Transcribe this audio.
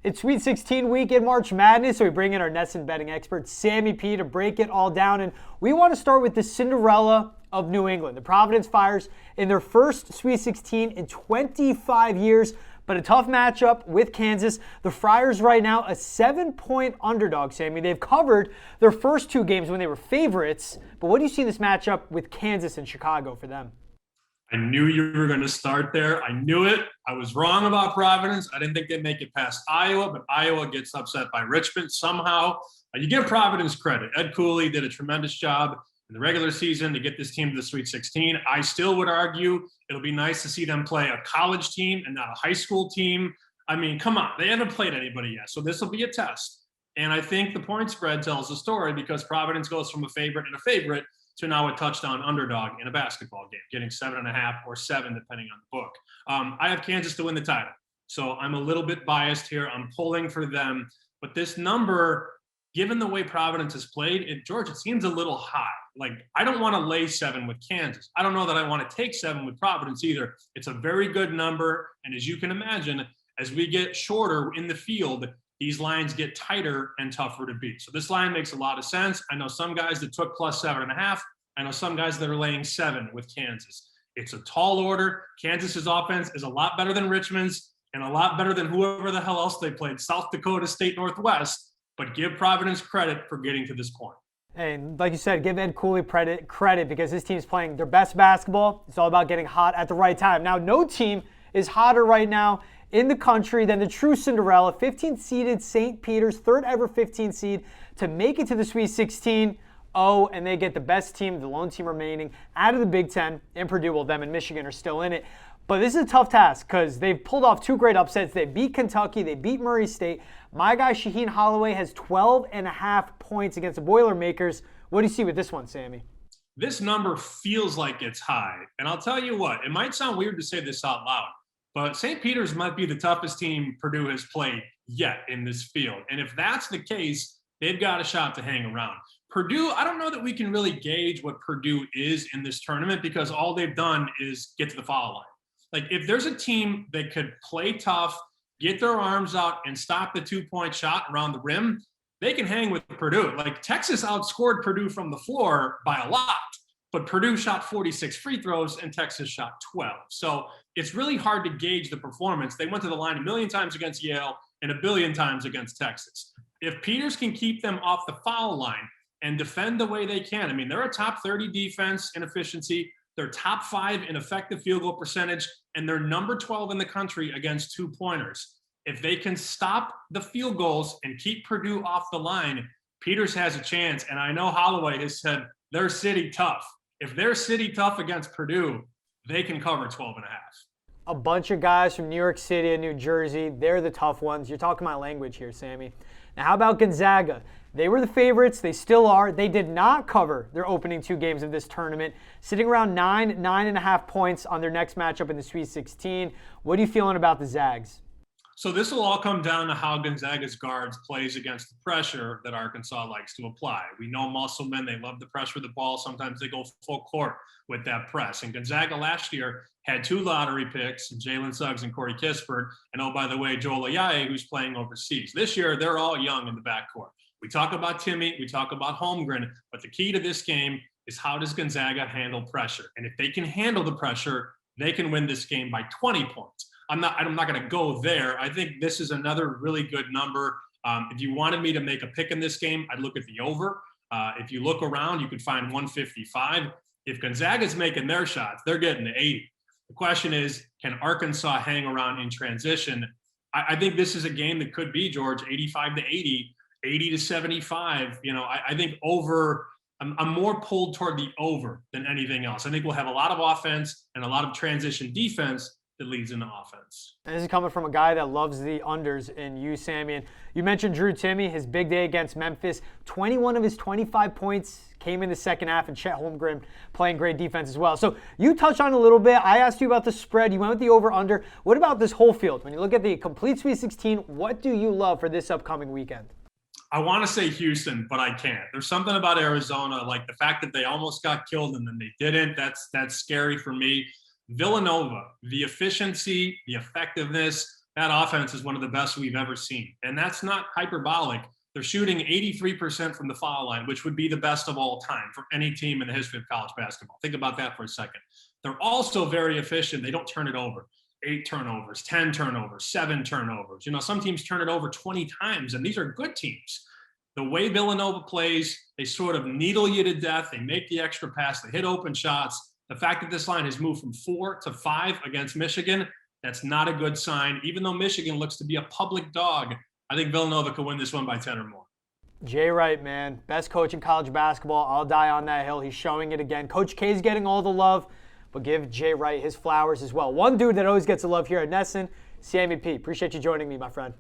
It's Sweet 16 week in March Madness, so we bring in our NESN betting expert, Sammy P, to break it all down. And we want to start with the Cinderella of New England. The Providence Friars in their first Sweet 16 in 25 years, but a tough matchup with Kansas. The Friars right now a 7-point underdog, Sammy. They've covered their first two games when they were favorites, but what do you see in this matchup with Kansas and Chicago for them? I knew you were going to start there. I knew it. I was wrong about Providence. I didn't think they'd make it past Iowa, but Iowa gets upset by Richmond somehow. You give Providence credit. Ed Cooley did a tremendous job in the regular season to get this team to the Sweet 16. I still would argue it'll be nice to see them play a college team and not a high school team. I mean, come on. They haven't played anybody yet, so this will be a test. And I think the point spread tells the story because Providence goes from a favorite and a favorite to now a touchdown underdog in a basketball game, getting 7.5 or 7, depending on the book. I have Kansas to win the title. So I'm a little bit biased here. I'm pulling for them. But this number, given the way Providence has played, George, it seems a little high. Like, I don't want to lay 7 with Kansas. I don't know that I want to take 7 with Providence either. It's a very good number. And as you can imagine, as we get shorter in the field, these lines get tighter and tougher to beat. So this line makes a lot of sense. I know some guys that took plus 7.5. I know some guys that are laying 7 with Kansas. It's a tall order. Kansas's offense is a lot better than Richmond's and a lot better than whoever the hell else they played, South Dakota State Northwest. But give Providence credit for getting to this point. And like you said, give Ed Cooley credit because his team's playing their best basketball. It's all about getting hot at the right time. Now, no team is hotter right now in the country than the true Cinderella, 15th seeded St. Peter's, third ever 15 seed to make it to the Sweet 16. Oh, and they get the best team, the lone team remaining out of the Big Ten in Purdue. Well, them and Michigan are still in it. But this is a tough task because they've pulled off 2 great upsets. They beat Kentucky. They beat Murray State. My guy, Shaheen Holloway, has 12.5 points against the Boilermakers. What do you see with this one, Sammy? This number feels like it's high. And I'll tell you what, it might sound weird to say this out loud, but St. Peter's might be the toughest team Purdue has played yet in this field. And if that's the case, they've got a shot to hang around. Purdue, I don't know that we can really gauge what Purdue is in this tournament because all they've done is get to the foul line. Like, if there's a team that could play tough, get their arms out, and stop the 2-point shot around the rim, they can hang with Purdue. Like, Texas outscored Purdue from the floor by a lot, but Purdue shot 46 free throws and Texas shot 12. So it's really hard to gauge the performance. They went to the line a million times against Yale and a billion times against Texas. If Peters can keep them off the foul line and defend the way they can, I mean, they're a top 30 defense in efficiency. They're top 5 in effective field goal percentage, and they're number 12 in the country against 2-pointers. If they can stop the field goals and keep Purdue off the line, Peters has a chance. And I know Holloway has said they're city tough. If they're city tough against Purdue, they can cover 12.5. A bunch of guys from New York City and New Jersey. They're the tough ones. You're talking my language here, Sammy. Now, how about Gonzaga? They were the favorites. They still are. They did not cover their opening 2 games of this tournament, sitting around 9.5 points on their next matchup in the Sweet 16. What are you feeling about the Zags? So this will all come down to how Gonzaga's guards plays against the pressure that Arkansas likes to apply. We know Musselman, they love to pressure the ball. Sometimes they go full court with that press. And Gonzaga last year had 2 lottery picks, Jalen Suggs and Corey Kispert. And oh, by the way, Joel Ayayi, who's playing overseas. This year, they're all young in the backcourt. We talk about Timmy, we talk about Holmgren, but the key to this game is how does Gonzaga handle pressure? And if they can handle the pressure, they can win this game by 20 points. I'm not going to go there. I think this is another really good number. If you wanted me to make a pick in this game, I'd look at the over. If you look around, you could find 155. If Gonzaga's making their shots, they're getting to 80. The question is, can Arkansas hang around in transition? I think this is a game that could be, George, 85 to 80, 80 to 75. You know, I think over. I'm more pulled toward the over than anything else. I think we'll have a lot of offense and a lot of transition defense that leads into offense. And this is coming from a guy that loves the unders in you, Sammy. And you mentioned Drew Timme, his big day against Memphis. 21 of his 25 points came in the second half, and Chet Holmgren playing great defense as well. So you touched on it a little bit. I asked you about the spread. You went with the over-under. What about this whole field? When you look at the complete Sweet 16, what do you love for this upcoming weekend? I want to say Houston, but I can't. There's something about Arizona, like the fact that they almost got killed and then they didn't. That's scary for me. Villanova, the efficiency, the effectiveness, That offense is one of the best we've ever seen. And that's not hyperbolic. They're shooting 83% from the foul line, which would be the best of all time for any team in the history of college basketball. Think about that for a second. They're also very efficient. They don't turn it over. 8 turnovers, 10 turnovers, 7 turnovers. Some teams turn it over 20 times, and these are good teams. The way Villanova plays, they sort of needle you to death. They make the extra pass. They hit open shots. The fact that this line has moved from 4 to 5 against Michigan, that's not a good sign. Even though Michigan looks to be a public dog, I think Villanova could win this one by 10 or more. Jay Wright, man. Best coach in college basketball. I'll die on that hill. He's showing it again. Coach K's getting all the love, but give Jay Wright his flowers as well. One dude that always gets the love here at NESN, Sammy P. Appreciate you joining me, my friend.